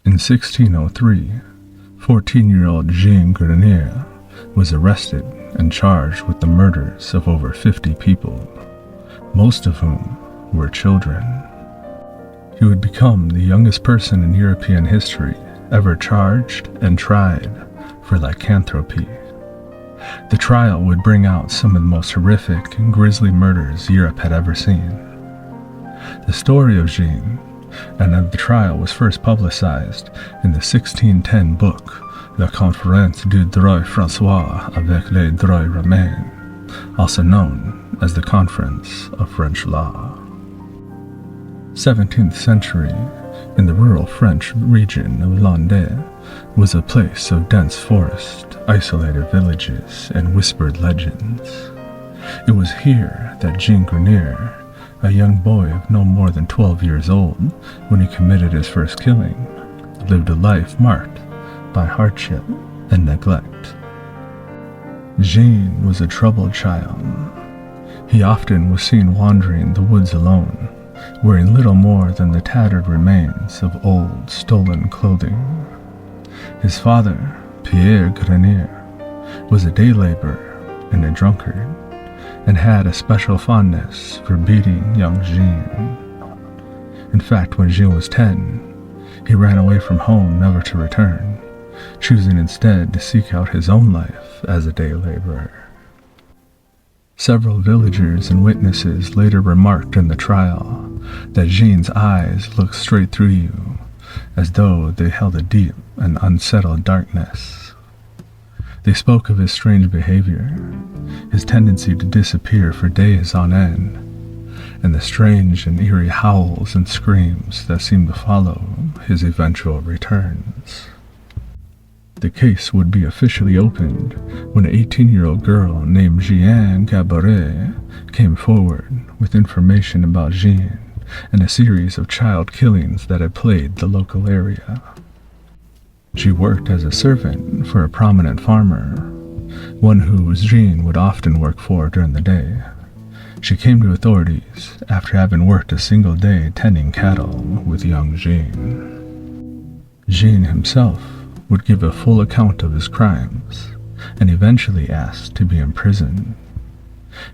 In 1603, 14-year-old Jean Grenier was arrested and charged with the murders of over 50 people, most of whom were children. He would become the youngest person in European history ever charged and tried for lycanthropy. The trial would bring out some of the most horrific and grisly murders Europe had ever seen. The story of Jean and of the trial was first publicized in the 1610 book La Conférence du droit François avec les droits romains, also known as the Conference of French Law. 17th century, in the rural French region of Landes, was a place of dense forest, isolated villages, and whispered legends. It was here that Jean Grenier, a young boy of no more than 12 years old when he committed his first killing, lived a life marked by hardship and neglect. Jean was a troubled child. He often was seen wandering the woods alone, wearing little more than the tattered remains of old, stolen clothing. His father, Pierre Grenier, was a day laborer and a drunkard, and had a special fondness for beating young Jean. In fact, when Jean was 10, he ran away from home never to return, choosing instead to seek out his own life as a day laborer. Several villagers and witnesses later remarked in the trial that Jean's eyes looked straight through you, as though they held a deep and unsettled darkness. They spoke of his strange behavior, his tendency to disappear for days on end, and the strange and eerie howls and screams that seemed to follow his eventual returns. The case would be officially opened when an 18-year-old girl named Jean Grenier came forward with information about Jean and a series of child killings that had plagued the local area. She worked as a servant for a prominent farmer, one who Jean would often work for during the day. She came to authorities after having worked a single day tending cattle with young Jean. Jean himself would give a full account of his crimes and eventually asked to be imprisoned.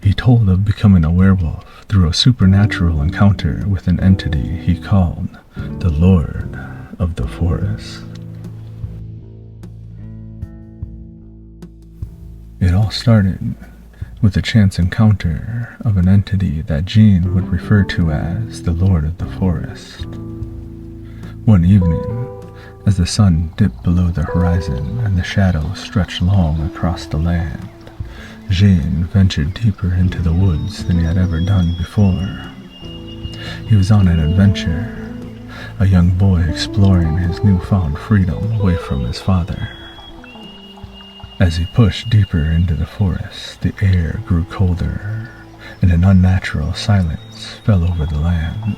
He told of becoming a werewolf through a supernatural encounter with an entity he called the Lord of the Forest. It all started with a chance encounter of an entity that Jean would refer to as the Lord of the Forest. One evening, as the sun dipped below the horizon and the shadows stretched long across the land, Jean ventured deeper into the woods than he had ever done before. He was on an adventure, a young boy exploring his newfound freedom away from his father. As he pushed deeper into the forest, the air grew colder, and an unnatural silence fell over the land.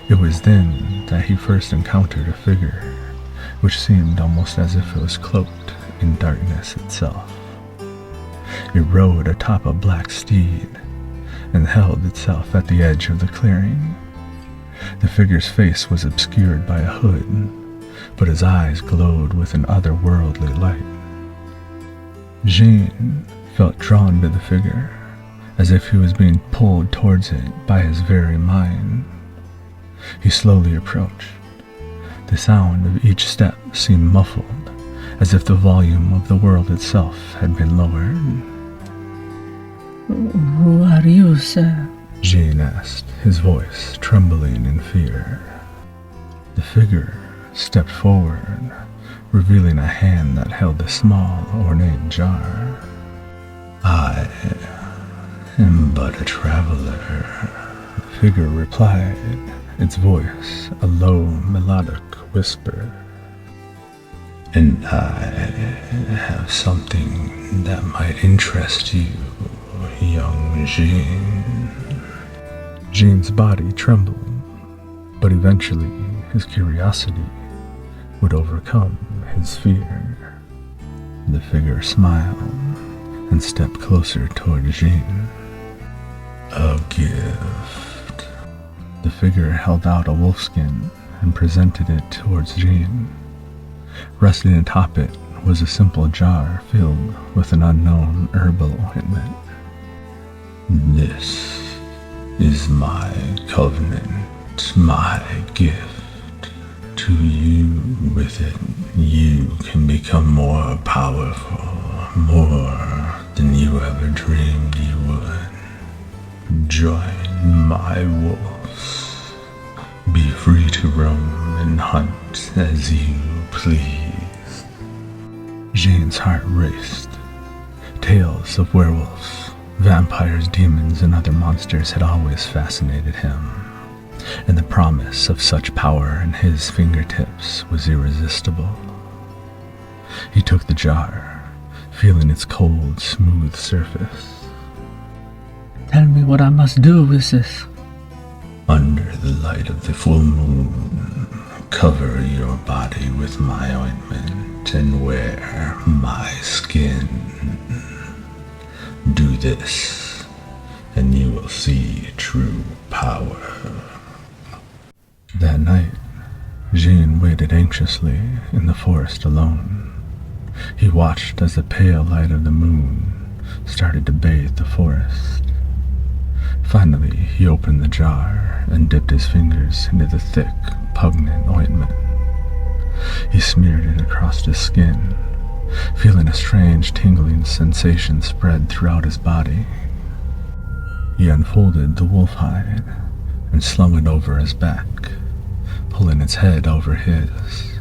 It was then that he first encountered a figure, which seemed almost as if it was cloaked in darkness itself. It rode atop a black steed and held itself at the edge of the clearing. The figure's face was obscured by a hood, but his eyes glowed with an otherworldly light. Jean felt drawn to the figure, as if he was being pulled towards it by his very mind. He slowly approached. The sound of each step seemed muffled, as if the volume of the world itself had been lowered. "Who are you, sir?" Jean asked, his voice trembling in fear. The figure stepped forward, revealing a hand that held a small, ornate jar. "I am but a traveler," the figure replied, its voice a low, melodic whisper. "And I have something that might interest you, young Jean." Jean's body trembled, but eventually his curiosity would overcome his fear. The figure smiled and stepped closer toward Jean. "A gift." The figure held out a wolfskin and presented it towards Jean. Resting atop it was a simple jar filled with an unknown herbal ointment. "This is my covenant, my gift to you. With it, you can become more powerful, more than you ever dreamed you would. Join my wolves. Be free to roam and hunt as you please." Jean's heart raced. Tales of werewolves, vampires, demons, and other monsters had always fascinated him, and the promise of such power in his fingertips was irresistible. He took the jar, feeling its cold, smooth surface. Tell me what I must do with this. Under the light of the full moon, cover your body with my ointment and wear my skin. Do this, and you will see true power. That night, Jean waited anxiously in the forest alone. He watched as the pale light of the moon started to bathe the forest. Finally, he opened the jar and dipped his fingers into the thick, pungent ointment. He smeared it across his skin, feeling a strange tingling sensation spread throughout his body. He unfolded the wolf hide and slung it over his back, pulling its head over his,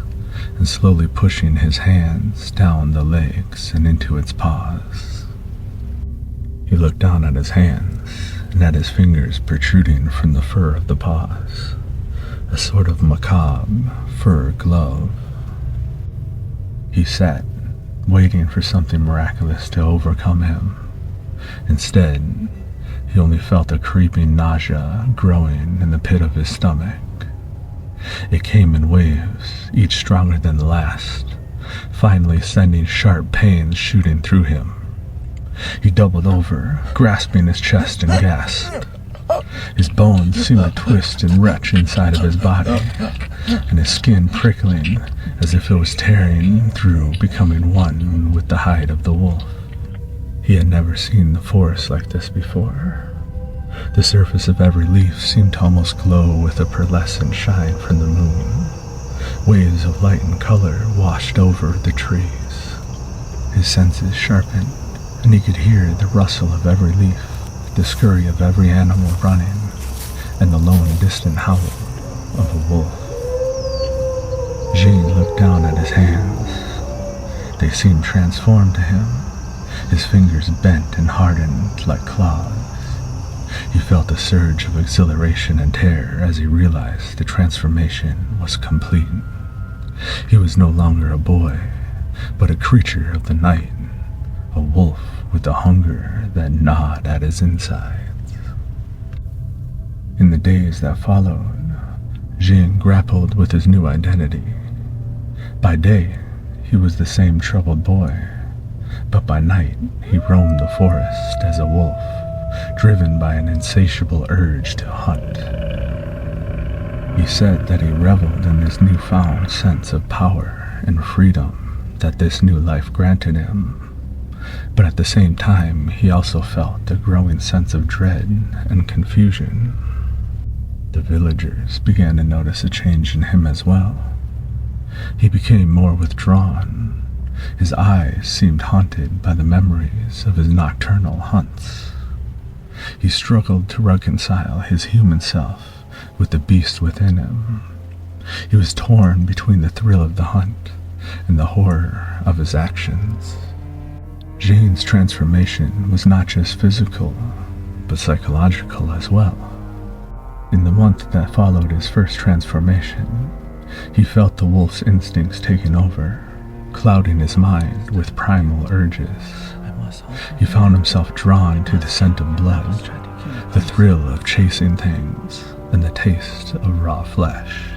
and slowly pushing his hands down the legs and into its paws. He looked down at his hands and at his fingers protruding from the fur of the paws, a sort of macabre fur glove. He sat, waiting for something miraculous to overcome him. Instead, he only felt a creeping nausea growing in the pit of his stomach. It came in waves, each stronger than the last, finally sending sharp pains shooting through him. He doubled over, grasping his chest, and gasped. His bones seemed to twist and retch inside of his body, and his skin prickling as if it was tearing through, becoming one with the hide of the wolf. He had never seen the forest like this before. The surface of every leaf seemed to almost glow with a pearlescent shine from the moon. Waves of light and color washed over the trees. His senses sharpened, and he could hear the rustle of every leaf, the scurry of every animal running, and the lone distant howl of a wolf. Jean looked down at his hands. They seemed transformed to him, his fingers bent and hardened like claws. He felt a surge of exhilaration and terror as he realized the transformation was complete. He was no longer a boy, but a creature of the night, a wolf with a hunger that gnawed at his insides. In the days that followed, Jean grappled with his new identity. By day, he was the same troubled boy, but by night he roamed the forest as a wolf, driven by an insatiable urge to hunt. He said that he reveled in this newfound sense of power and freedom that this new life granted him. But at the same time, he also felt a growing sense of dread and confusion. The villagers began to notice a change in him as well. He became more withdrawn. His eyes seemed haunted by the memories of his nocturnal hunts. He struggled to reconcile his human self with the beast within him. He was torn between the thrill of the hunt and the horror of his actions. Jean's transformation was not just physical, but psychological as well. In the month that followed his first transformation, he felt the wolf's instincts taking over, clouding his mind with primal urges. He found himself drawn to the scent of blood, the thrill of chasing things, and the taste of raw flesh.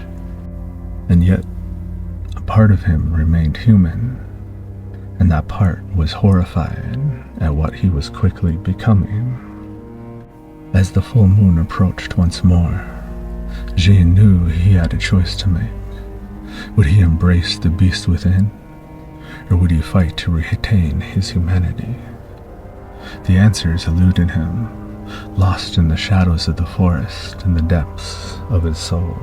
And yet, a part of him remained human, and that part was horrified at what he was quickly becoming. As the full moon approached once more, Jean knew he had a choice to make. Would he embrace the beast within, or would he fight to retain his humanity? The answers eluded him, lost in the shadows of the forest and the depths of his soul.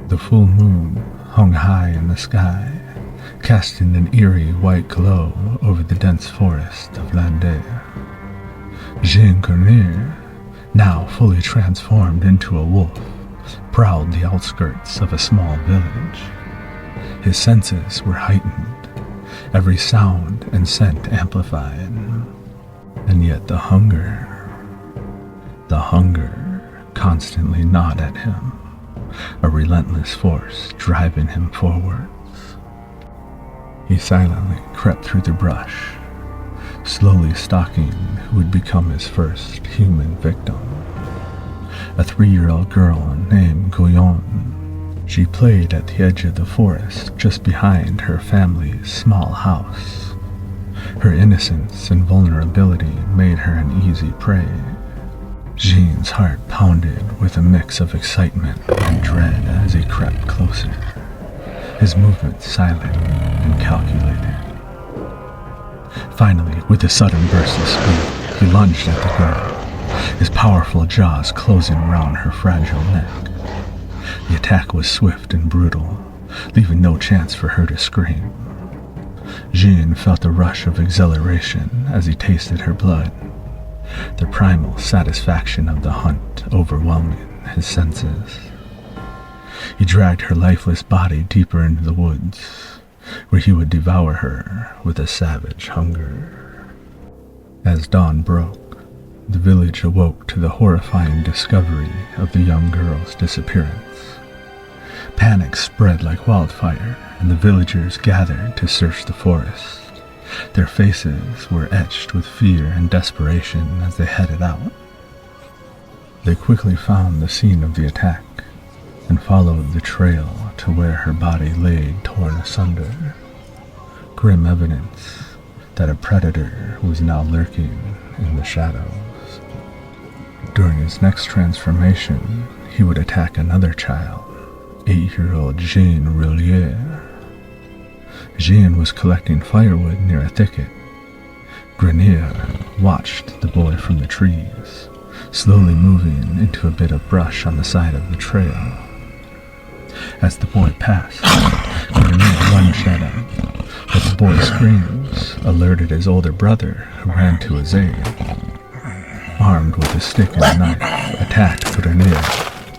The full moon hung high in the sky, casting an eerie white glow over the dense forest of Landais. Jean Grenier, now fully transformed into a wolf, prowled the outskirts of a small village. His senses were heightened, every sound and scent amplified, and yet the hunger constantly gnawed at him, a relentless force driving him forwards. He silently crept through the brush, slowly stalking who would become his first human victim. A 3-year-old girl named Guyon. She played at the edge of the forest just behind her family's small house. Her innocence and vulnerability made her an easy prey. Jean's heart pounded with a mix of excitement and dread as he crept closer, his movements silent and calculated. Finally, with a sudden burst of speed, he lunged at the girl, his powerful jaws closing around her fragile neck. The attack was swift and brutal, leaving no chance for her to scream. Jean felt a rush of exhilaration as he tasted her blood, the primal satisfaction of the hunt overwhelming his senses. He dragged her lifeless body deeper into the woods, where he would devour her with a savage hunger. As dawn broke, the village awoke to the horrifying discovery of the young girl's disappearance. Panic spread like wildfire, and the villagers gathered to search the forest. Their faces were etched with fear and desperation as they headed out. They quickly found the scene of the attack and followed the trail to where her body lay torn asunder, grim evidence that a predator was now lurking in the shadows. During his next transformation, he would attack another child, 8-year-old Jean Grenier. Jean was collecting firewood near a thicket. Grenier watched the boy from the trees, slowly moving into a bit of brush on the side of the trail. As the boy passed, Grenier lunged at him, but the boy's screams alerted his older brother, who ran to his aid. Armed with a stick and a knife, attacked Grenier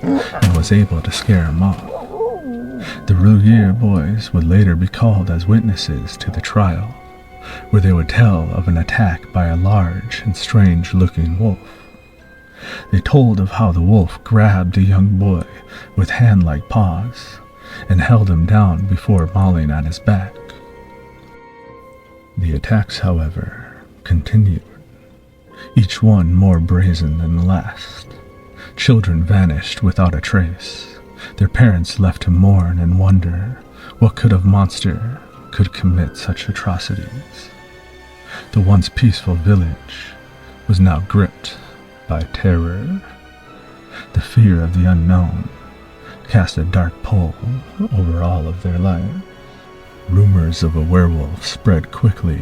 and was able to scare him off. The Grenier boys would later be called as witnesses to the trial, where they would tell of an attack by a large and strange-looking wolf. They told of how the wolf grabbed a young boy with hand-like paws and held him down before mauling at his back. The attacks, however, continued, each one more brazen than the last. Children vanished without a trace, their parents left to mourn and wonder what kind of monster could commit such atrocities. The once peaceful village was now gripped by terror. The fear of the unknown cast a dark pall over all of their lives. Rumors of a werewolf spread quickly,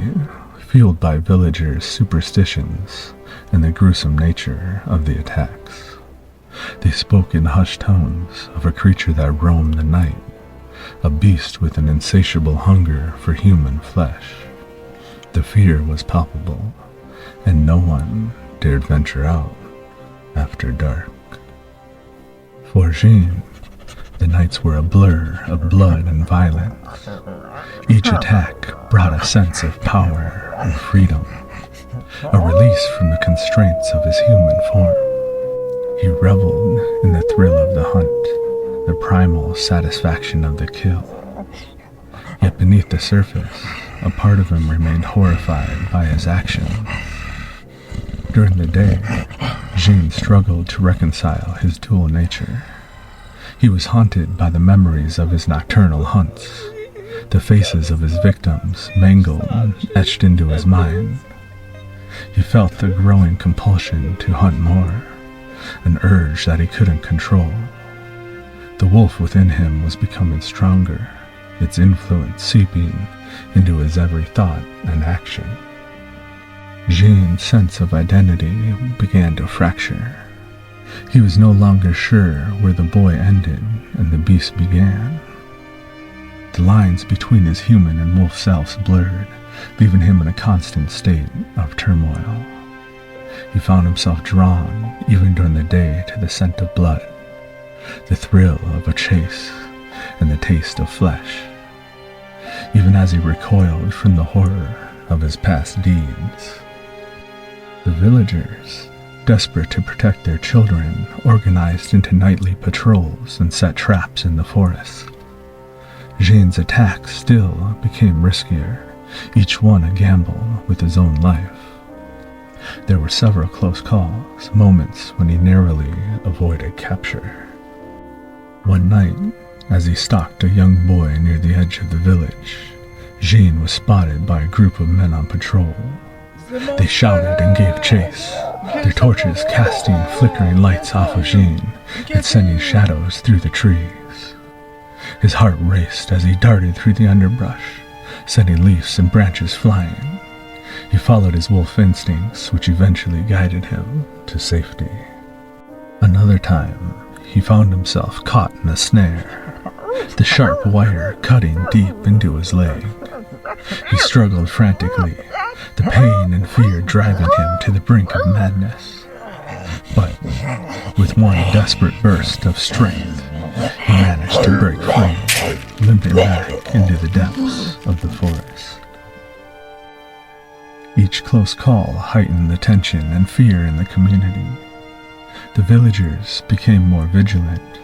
fueled by villagers' superstitions and the gruesome nature of the attacks. They spoke in hushed tones of a creature that roamed the night, a beast with an insatiable hunger for human flesh. The fear was palpable, and no one dared venture out after dark. For Jean, the nights were a blur of blood and violence. Each attack brought a sense of power and freedom, a release from the constraints of his human form. He reveled in the thrill of the hunt, the primal satisfaction of the kill. Yet beneath the surface, a part of him remained horrified by his actions. During the day, Jean struggled to reconcile his dual nature. He was haunted by the memories of his nocturnal hunts, the faces of his victims mangled and etched into his mind. He felt the growing compulsion to hunt more, an urge that he couldn't control. The wolf within him was becoming stronger, its influence seeping into his every thought and action. Jean's sense of identity began to fracture. He was no longer sure where the boy ended and the beast began. The lines between his human and wolf selves blurred, leaving him in a constant state of turmoil. He found himself drawn, even during the day, to the scent of blood, the thrill of a chase, and the taste of flesh, even as he recoiled from the horror of his past deeds. The villagers, desperate to protect their children, organized into nightly patrols and set traps in the forest. Jean's attacks still became riskier, each one a gamble with his own life. There were several close calls, moments when he narrowly avoided capture. One night, as he stalked a young boy near the edge of the village, Jean was spotted by a group of men on patrol. They shouted and gave chase, their torches casting flickering lights off of Jean and sending shadows through the trees. His heart raced as he darted through the underbrush, sending leaves and branches flying. He followed his wolf instincts, which eventually guided him to safety. Another time, he found himself caught in a snare, the sharp wire cutting deep into his leg. He struggled frantically, the pain and fear driving him to the brink of madness. But with one desperate burst of strength, he managed to break free, limping back into the depths of the forest. Each close call heightened the tension and fear in the community. The villagers became more vigilant,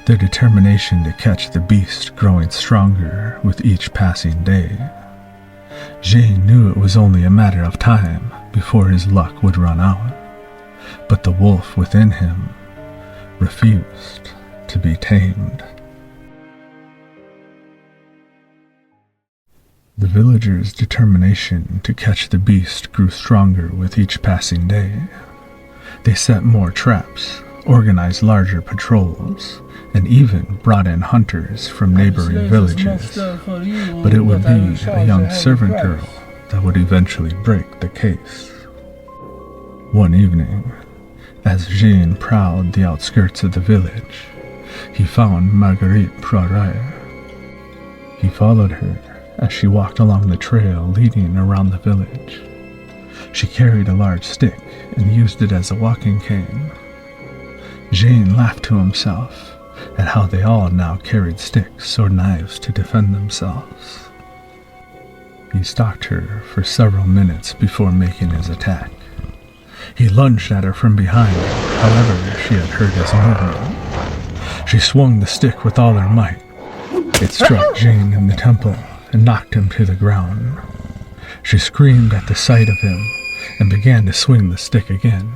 their determination to catch the beast growing stronger with each passing day. Jean knew it was only a matter of time before his luck would run out, but the wolf within him refused to be tamed. The villagers' determination to catch the beast grew stronger with each passing day. They set more traps, organized larger patrols, and even brought in hunters from neighboring villages. But it would be a young servant girl that would eventually break the case. One evening, as Jean prowled the outskirts of the village, he found Marguerite Poirier. He followed her as she walked along the trail leading around the village. She carried a large stick and used it as a walking cane. Jean laughed to himself at how they all now carried sticks or knives to defend themselves. He stalked her for several minutes before making his attack. He lunged at her from behind, however she had heard his movement. She swung the stick with all her might. It struck Jean in the temple and knocked him to the ground. She screamed at the sight of him and began to swing the stick again.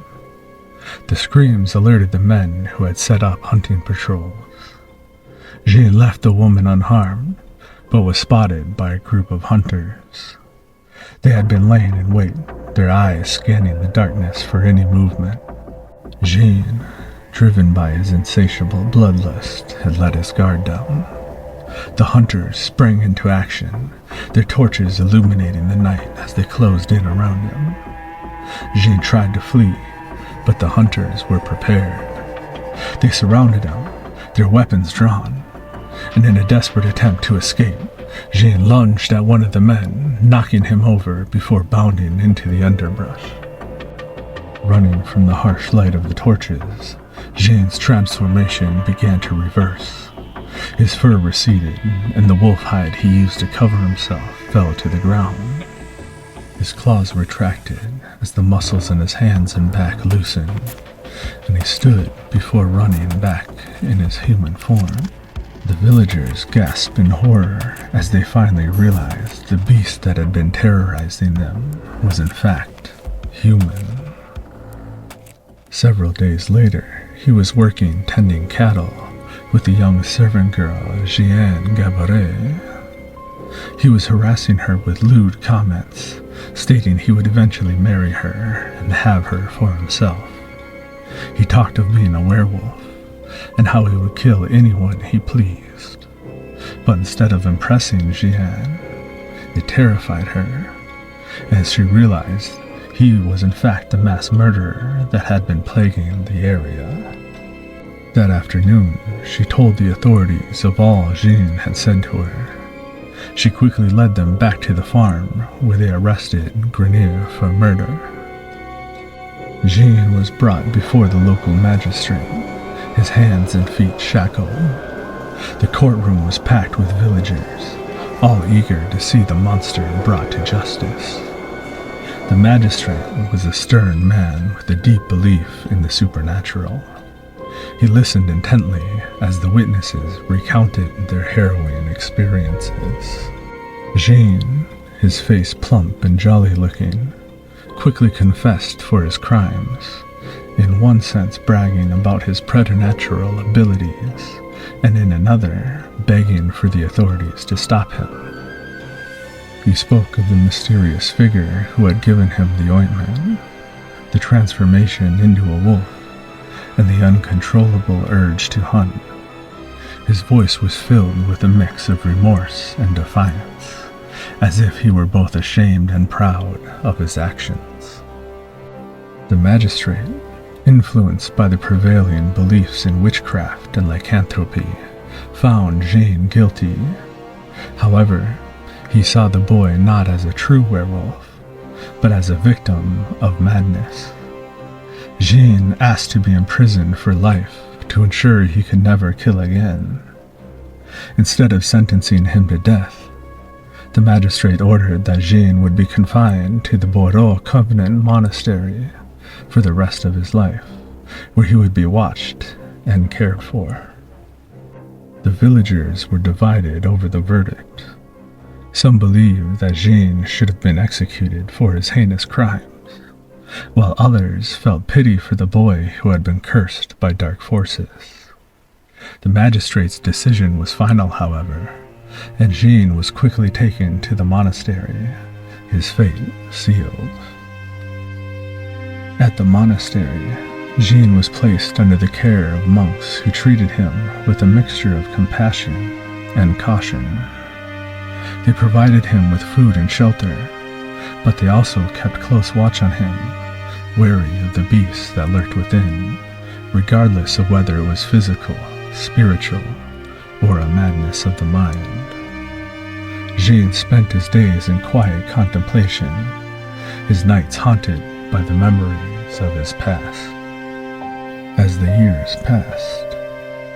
The screams alerted the men who had set up hunting patrols. Jean left the woman unharmed, but was spotted by a group of hunters. They had been laying in wait, their eyes scanning the darkness for any movement. Jean, driven by his insatiable bloodlust, had let his guard down. The hunters sprang into action, their torches illuminating the night as they closed in around him. Jean tried to flee, but the hunters were prepared. They surrounded him, their weapons drawn, and in a desperate attempt to escape, Jean lunged at one of the men, knocking him over before bounding into the underbrush. Running from the harsh light of the torches, Jean's transformation began to reverse. His fur receded, and the wolf hide he used to cover himself fell to the ground. His claws retracted as the muscles in his hands and back loosened, and he stood before running back in his human form. The villagers gasped in horror as they finally realized the beast that had been terrorizing them was in fact human. Several days later, he was working tending cattle with the young servant girl Jean Grenier. He was harassing her with lewd comments, stating he would eventually marry her and have her for himself. He talked of being a werewolf and how he would kill anyone he pleased. But instead of impressing Jean, it terrified her, as she realized he was in fact the mass murderer that had been plaguing the area. That afternoon, she told the authorities of all Jean had said to her. She quickly led them back to the farm, where they arrested Grenier for murder. Jean was brought before the local magistrate, his hands and feet shackled. The courtroom was packed with villagers, all eager to see the monster brought to justice. The magistrate was a stern man with a deep belief in the supernatural. He listened intently as the witnesses recounted their harrowing experiences. Jean, his face plump and jolly-looking, quickly confessed for his crimes, in one sense bragging about his preternatural abilities, and in another begging for the authorities to stop him. He spoke of the mysterious figure who had given him the ointment, the transformation into a wolf, and the uncontrollable urge to hunt. His voice was filled with a mix of remorse and defiance, as if he were both ashamed and proud of his actions. The magistrate, influenced by the prevailing beliefs in witchcraft and lycanthropy, found Jean guilty. However, he saw the boy not as a true werewolf, but as a victim of madness. Jean asked to be imprisoned for life to ensure he could never kill again. Instead of sentencing him to death, the magistrate ordered that Jean would be confined to the Bordeaux Convent Monastery for the rest of his life, where he would be watched and cared for. The villagers were divided over the verdict. Some believed that Jean should have been executed for his heinous crimes, while others felt pity for the boy who had been cursed by dark forces. The magistrate's decision was final, however, and Jean was quickly taken to the monastery, his fate sealed. At the monastery, Jean was placed under the care of monks who treated him with a mixture of compassion and caution. They provided him with food and shelter, but they also kept close watch on him, wary of the beasts that lurked within, regardless of whether it was physical, spiritual, or a madness of the mind. Jean spent his days in quiet contemplation, his nights haunted by the memories of his past. As the years passed,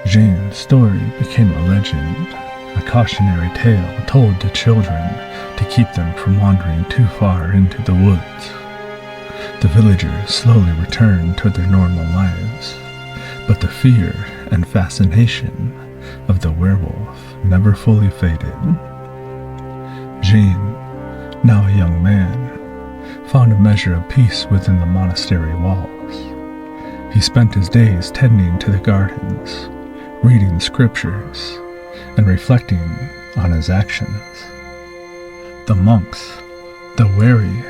Jean's story became a legend, a cautionary tale told to children to keep them from wandering too far into the woods. The villagers slowly returned to their normal lives, but the fear and fascination of the werewolf never fully faded. Jean, now a young man, found a measure of peace within the monastery walls. He spent his days tending to the gardens, reading the scriptures, and reflecting on his actions. The monks, though wary,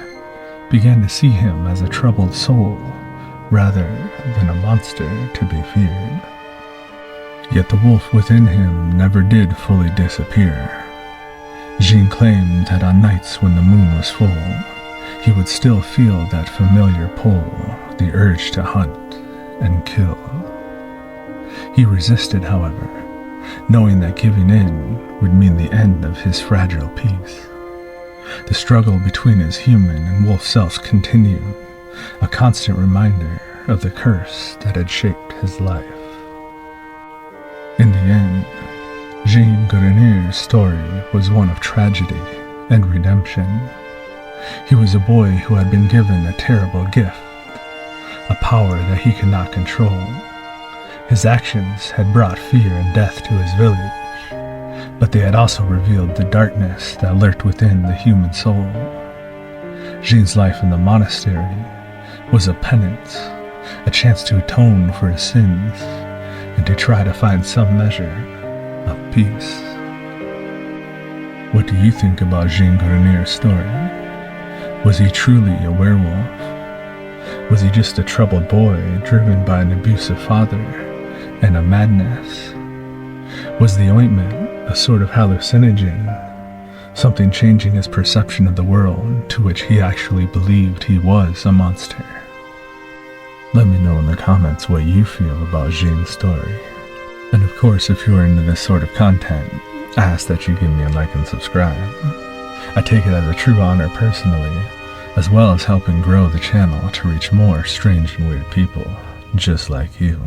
began to see him as a troubled soul rather than a monster to be feared. Yet the wolf within him never did fully disappear. Jean claimed that on nights when the moon was full, he would still feel that familiar pull, the urge to hunt and kill. He resisted, however, knowing that giving in would mean the end of his fragile peace. The struggle between his human and wolf selves continued, a constant reminder of the curse that had shaped his life. In the end, Jean Grenier's story was one of tragedy and redemption. He was a boy who had been given a terrible gift, a power that he could not control. His actions had brought fear and death to his village, but they had also revealed the darkness that lurked within the human soul. Jean's life in the monastery was a penance, a chance to atone for his sins, and to try to find some measure of peace. What do you think about Jean Grenier's story? Was he truly a werewolf? Was he just a troubled boy driven by an abusive father and a madness? Was the ointment a sort of hallucinogen, something changing his perception of the world to which he actually believed he was a monster? Let me know in the comments what you feel about Jean's story. And of course, if you are into this sort of content, I ask that you give me a like and subscribe. I take it as a true honor personally, as well as helping grow the channel to reach more strange and weird people just like you.